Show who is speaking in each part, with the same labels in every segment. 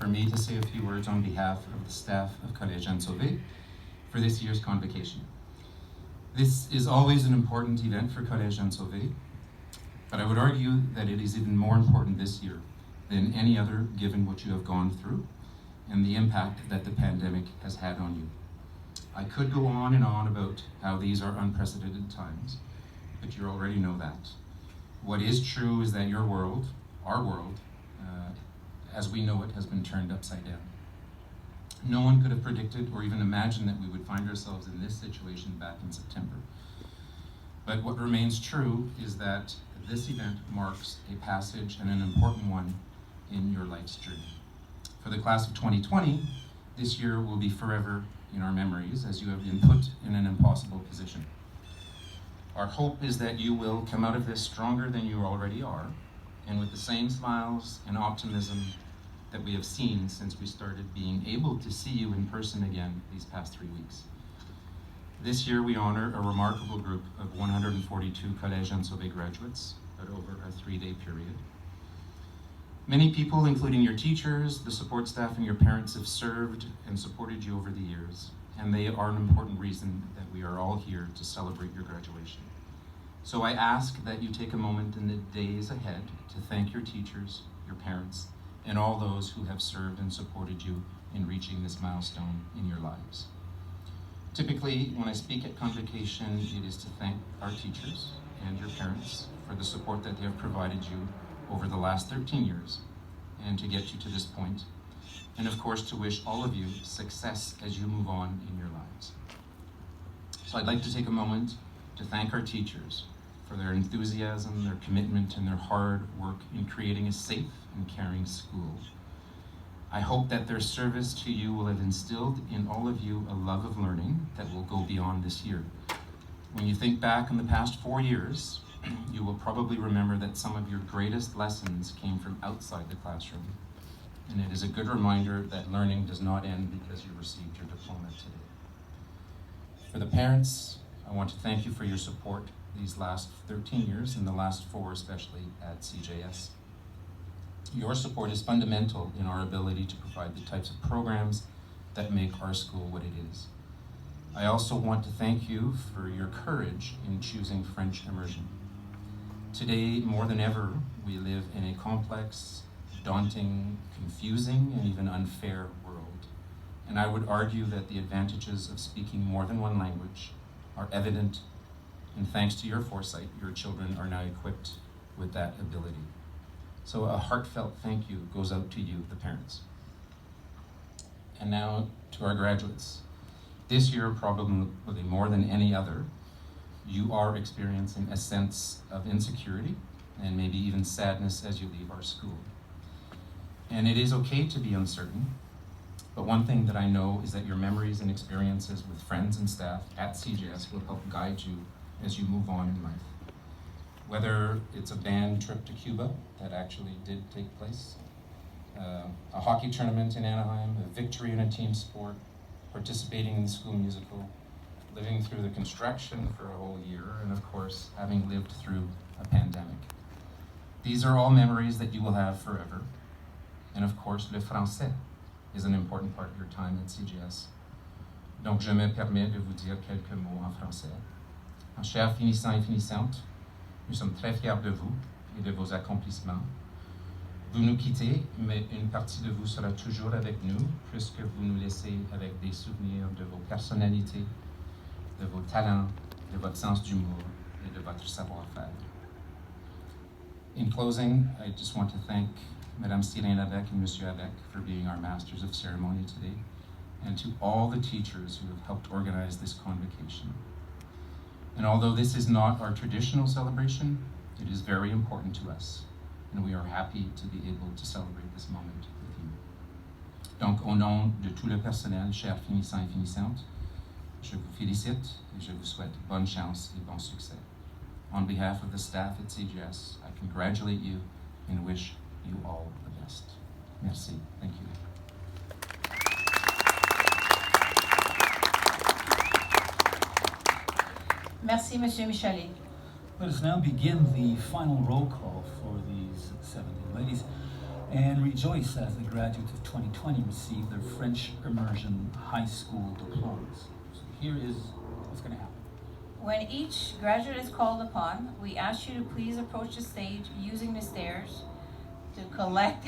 Speaker 1: for me to say a few words on behalf of the staff of Collège Jean Sauvé for this year's convocation. This is always an important event for Collège Jean Sauvé, but I would argue that it is even more important this year than any other, given what you have gone through and the impact that the pandemic has had on you. I could go on and on about how these are unprecedented times, but you already know that. What is true is that your world, our world, as we know it, has been turned upside down. No one could have predicted or even imagined that we would find ourselves in this situation back in September. But what remains true is that this event marks a passage, and an important one, in your life's journey. For the class of 2020, this year will be forever in our memories, as you have been put in an impossible position. Our hope is that you will come out of this stronger than you already are, and with the same smiles and optimism that we have seen since we started being able to see you in person again these past 3 weeks. This year we honor a remarkable group of 142 Collège Jean Sauvé graduates over a 3-day period. Many people, including your teachers, the support staff, and your parents, have served and supported you over the years, and they are an important reason that we are all here to celebrate your graduation. So I ask that you take a moment in the days ahead to thank your teachers, your parents, and all those who have served and supported you in reaching this milestone in your lives. Typically, when I speak at convocation, it is to thank our teachers and your parents for the support that they have provided you over the last 13 years and to get you to this point, and of course to wish all of you success as you move on in your lives. So I'd like to take a moment to thank our teachers for their enthusiasm, their commitment, and their hard work in creating a safe and caring school. I hope that their service to you will have instilled in all of you a love of learning that will go beyond this year. When you think back on the past 4 years, you will probably remember that some of your greatest lessons came from outside the classroom. And it is a good reminder that learning does not end because you received your diploma today. For the parents, I want to thank you for your support these last 13 years, and the last 4 especially at CJS. Your support is fundamental in our ability to provide the types of programs that make our school what it is. I also want to thank you for your courage in choosing French immersion. Today, more than ever, we live in a complex, daunting, confusing, and even unfair world. And I would argue that the advantages of speaking more than one language are evident, and thanks to your foresight, your children are now equipped with that ability. So a heartfelt thank you goes out to you, the parents. And now to our graduates. This year, probably more than any other, you are experiencing a sense of insecurity and maybe even sadness as you leave our school. And it is okay to be uncertain, but one thing that I know is that your memories and experiences with friends and staff at CJS will help guide you as you move on in life. Whether it's a band trip to Cuba that actually did take place, a hockey tournament in Anaheim, a victory in a team sport, participating in the school musical, living through the construction for a whole year, and of course, having lived through a pandemic. These are all memories that you will have forever. And of course, le français is an important part of your time at CJS. Donc je me permets de vous dire quelques mots en français. Chers finissants et finissantes, nous sommes très fiers de vous et de vos accomplissements. Vous nous quittez, mais une partie de vous sera toujours avec nous, puisque vous nous laissez avec des souvenirs de vos personnalités, de vos talents, de votre sens d'humour, et de votre savoir-faire. In closing, I just want to thank Madame Sylvain Avec and Monsieur Avec for being our Masters of Ceremony today, and to all the teachers who have helped organize this convocation. And although this is not our traditional celebration, it is very important to us, and we are happy to be able to celebrate this moment with you. Donc, au nom de tout le personnel, chers finissants et finissantes, je vous félicite et je vous souhaite bonne chance et bon succès. On behalf of the staff at CJS, I congratulate you and wish you all the best. Merci. Thank you.
Speaker 2: Merci, Monsieur Michalet.
Speaker 3: Let us now begin the final roll call for these 17 ladies. and rejoice as the graduates of 2020 receive their French immersion high school diplomas. So here is what's going to happen.
Speaker 2: When each graduate is called upon, we ask you to please approach the stage using the stairs to collect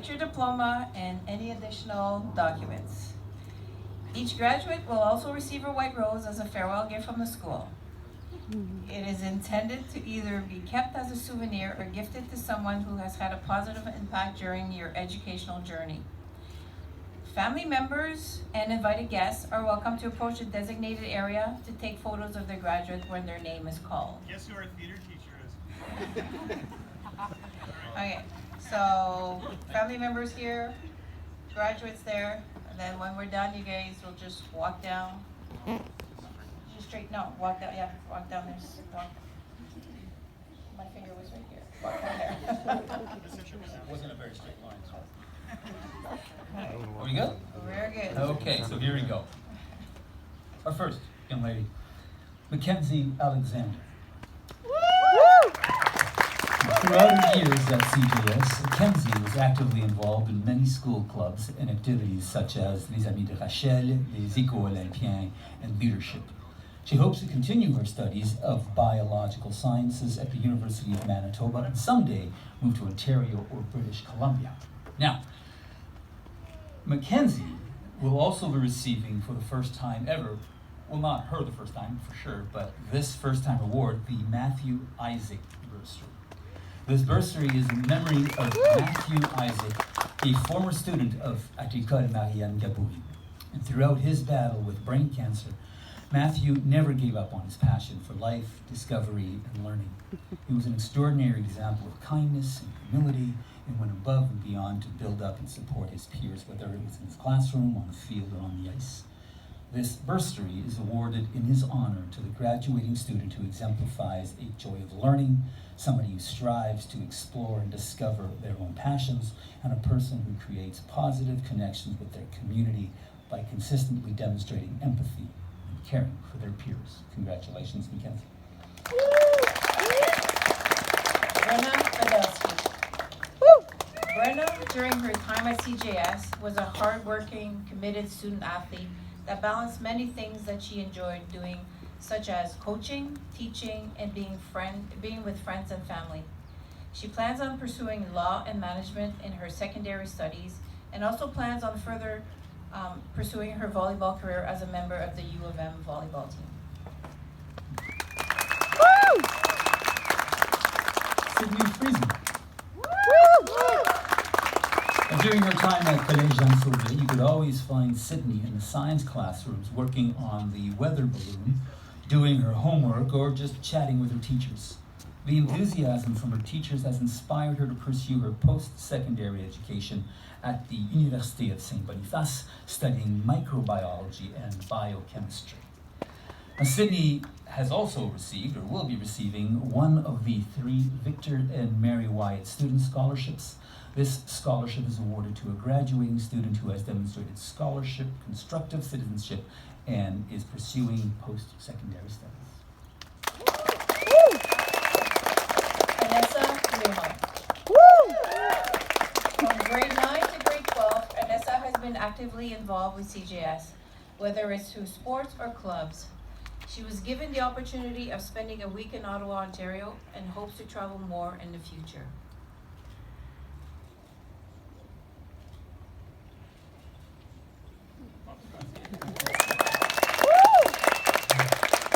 Speaker 2: your diploma and any additional documents. Each graduate will also receive a white rose as a farewell gift from the school. It is intended to either be kept as a souvenir or gifted to someone who has had a positive impact during your educational journey. Family members and invited guests are welcome to approach the designated area to take photos of their graduate when their name is called.
Speaker 4: Guess who our theater teacher is?
Speaker 2: Okay, so family members here, graduates there, and then when we're done, you guys will just walk down. Just straight, no, walk down, yeah, walk down there. Walk. My finger was right here. Walk down there.
Speaker 3: It wasn't a very straight line. So. Are we good?
Speaker 2: Very good.
Speaker 3: Okay, so here we go. Our first young lady, Mackenzie Alexander. Throughout her years at CJS, Mackenzie was actively involved in many school clubs and activities such as Les Amis de Rachel, Les Échos Olympiens, and leadership. She hopes to continue her studies of biological sciences at the University of Manitoba and someday move to Ontario or British Columbia. Now, Mackenzie will also be receiving for the first time ever, well, not her the first time for sure, but this first time award, the Matthew Isaac Bursary. This bursary is in memory of Matthew Isaac, a former student of Agricole Marianne Gaboury. And throughout his battle with brain cancer, Matthew never gave up on his passion for life, discovery, and learning. He was an extraordinary example of kindness and humility, and went above and beyond to build up and support his peers, whether it was in his classroom, on the field, or on the ice. This bursary is awarded in his honor to the graduating student who exemplifies a joy of learning, somebody who strives to explore and discover their own passions, and a person who creates positive connections with their community by consistently demonstrating empathy and caring for their peers. Congratulations, Mackenzie.
Speaker 2: Brenna Fadelsky. Brenna, during her time at CJS, was a hardworking, committed student athlete that balanced many things that she enjoyed doing, such as coaching, teaching, and being with friends and family. She plans on pursuing law and management in her secondary studies, and also plans on further pursuing her volleyball career as a member of the U of M volleyball team.
Speaker 3: Sydney Friesen. And during her time at Collège Jean Sauvé, you could always find Sydney in the science classrooms working on the weather balloon, doing her homework, or just chatting with her teachers. The enthusiasm from her teachers has inspired her to pursue her post-secondary education at the Université of Saint-Boniface, studying microbiology and biochemistry. Now, Sydney has also received, or will be receiving, one of the 3 Victor and Mary Wyatt student scholarships. This scholarship is awarded to a graduating student who has demonstrated scholarship, constructive citizenship, and is pursuing post-secondary studies.
Speaker 2: Agnessa Leon. From grade 9 to grade 12, Agnessa has been actively involved with CJS, whether it's through sports or clubs. She was given the opportunity of spending a week in Ottawa, Ontario, and hopes to travel more in the future.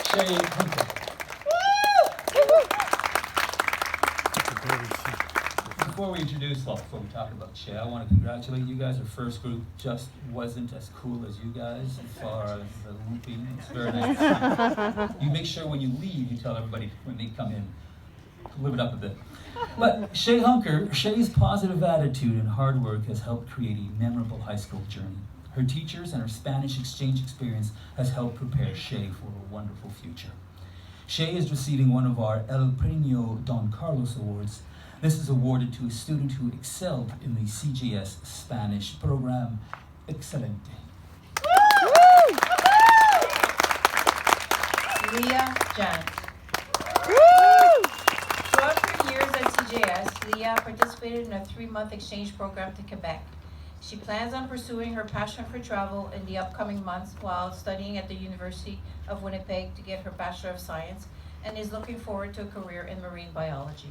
Speaker 3: Shay Hunter. Before we introduce, before we talk about Shay, I want to congratulate you guys. Our first group just wasn't as cool as you guys as far as the looping. It's very nice. You make sure when you leave, you tell everybody when they come in, live it up a bit. But Shay Hunker, Shay's positive attitude and hard work has helped create a memorable high school journey. Her teachers and her Spanish exchange experience has helped prepare Shay for a wonderful future. Shay is receiving one of our El Premio Don Carlos Awards. This is awarded to a student who excelled in the CJS Spanish program. Excelente.
Speaker 2: Leah Jan. Throughout her years at CJS, Leah participated in a 3-month exchange program to Quebec. She plans on pursuing her passion for travel in the upcoming months while studying at the University of Winnipeg to get her Bachelor of Science and is looking forward to a career in marine biology.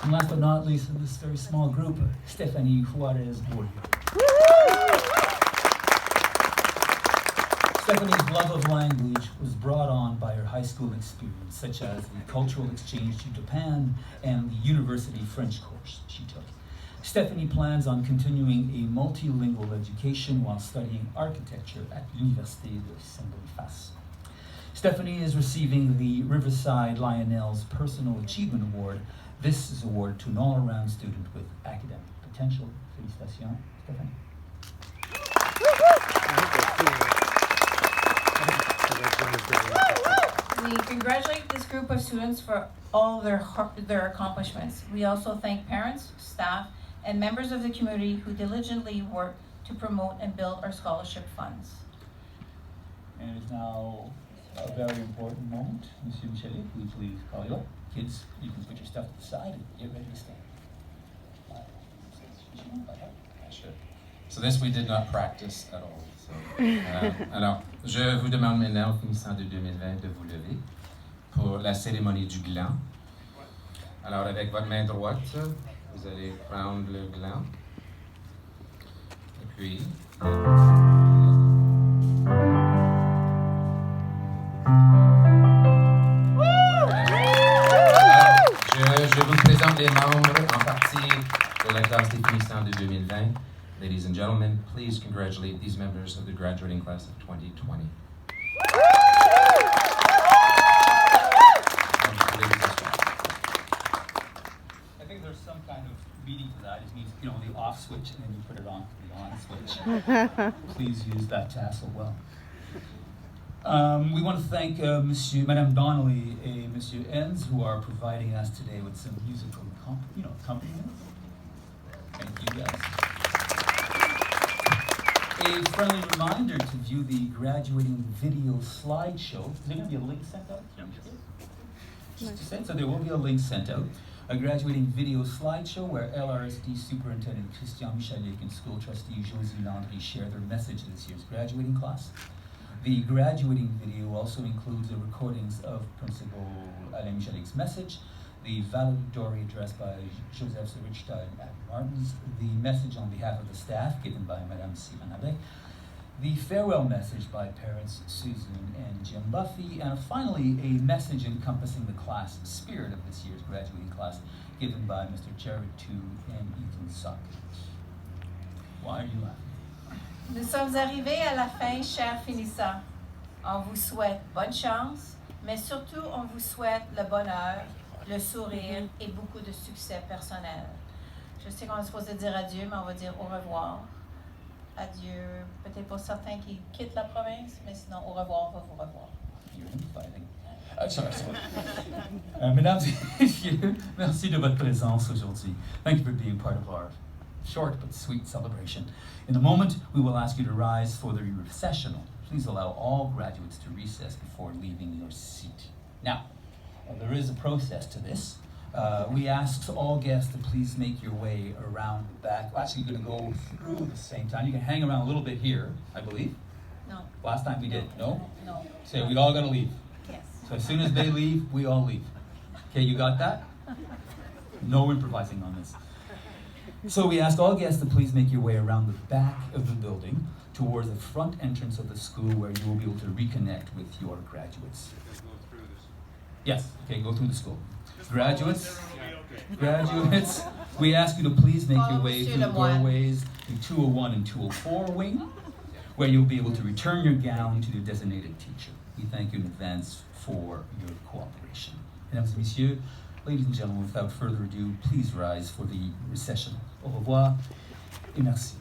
Speaker 3: And last but not least, in this very small group, Stephanie Juarez Bourdieu. Stephanie's love of language was brought on by her high school experience, such as the cultural exchange to Japan and the university French course she took. Stephanie plans on continuing a multilingual education while studying architecture at l'Université de Saint-Boniface. Stephanie is receiving the Riverside Lionel's Personal Achievement Award. This is awarded to an all-around student with academic potential. Félicitations, Stephanie.
Speaker 2: We congratulate this group of students for all their accomplishments. We also thank parents, staff, and members of the community who diligently work to promote and build our scholarship funds.
Speaker 3: And it is now a very important moment. Monsieur Michelet, will you please call you up? Kids, you can put your stuff to the side and get ready to stand.
Speaker 1: Sure. So this we did not practice at all. So, alors, je vous demande maintenant, finissant de 2020, de vous lever pour la cérémonie du gland. Alors, avec votre main droite, vous allez prendre le gland. Et puis... Je vous présente les membres en partie de la classe des finissants de 2020. Ladies and gentlemen, please congratulate these members of the graduating class of 2020.
Speaker 3: I think there's some kind of meaning to that. It means, the off switch and then you put it on the on switch. Please use that tassel well. We want to thank Madame Donnelly and Monsieur Enns, who are providing us today with some musical accompaniments. Thank you guys. A friendly reminder to view the graduating video slideshow. Is there going to be a link sent out? So there will be a link sent out. A graduating video slideshow where LRSD Superintendent Christian Michalik and school trustee Josie Landry share their message to this year's graduating class. The graduating video also includes the recordings of Principal Alain Michalik's message, the valedictory address by Joseph Richstein at Martins, the message on behalf of the staff given by Madame Simanabe, the farewell message by parents Susan and Jim Buffy, and finally a message encompassing the class spirit of this year's graduating class given by Mr. Jared Tu and Ethan Sock. Why are you laughing?
Speaker 2: Nous sommes arrivés à la fin, chers finissants. On vous souhaite bonne chance, mais surtout on vous souhaite le bonheur, le sourire et beaucoup de succès personnel. Je sais qu'on est supposé dire adieu, mais on va dire au revoir. Adieu, peut-être pour certains qui quittent la province, mais sinon au revoir, va vous revoir.
Speaker 3: You're infighting. Sorry. Mesdames et messieurs, merci de votre présence aujourd'hui. Thank you for being part of our short but sweet celebration. In a moment, we will ask you to rise for the recessional. Please allow all graduates to recess before leaving your seat. Now, there is a process to this. We ask all guests to please make your way around the back. Actually, you're going to go through the same time. You can hang around a little bit here, I believe.
Speaker 2: No.
Speaker 3: Last time we did. No?
Speaker 2: No.
Speaker 3: So we all got to leave.
Speaker 2: Yes.
Speaker 3: So as soon as they leave, we all leave. Okay, you got that? No improvising on this. So we ask all guests to please make your way around the back of the building towards the front entrance of the school where you will be able to reconnect with your graduates. Yes, okay, go through the school. Graduates, we ask you to please make your way through the doorways in 201 and 204 wing, where you'll be able to return your gown to your designated teacher. We thank you in advance for your cooperation. Mesdames et messieurs, ladies and gentlemen, without further ado, please rise for the recession. Au revoir et merci.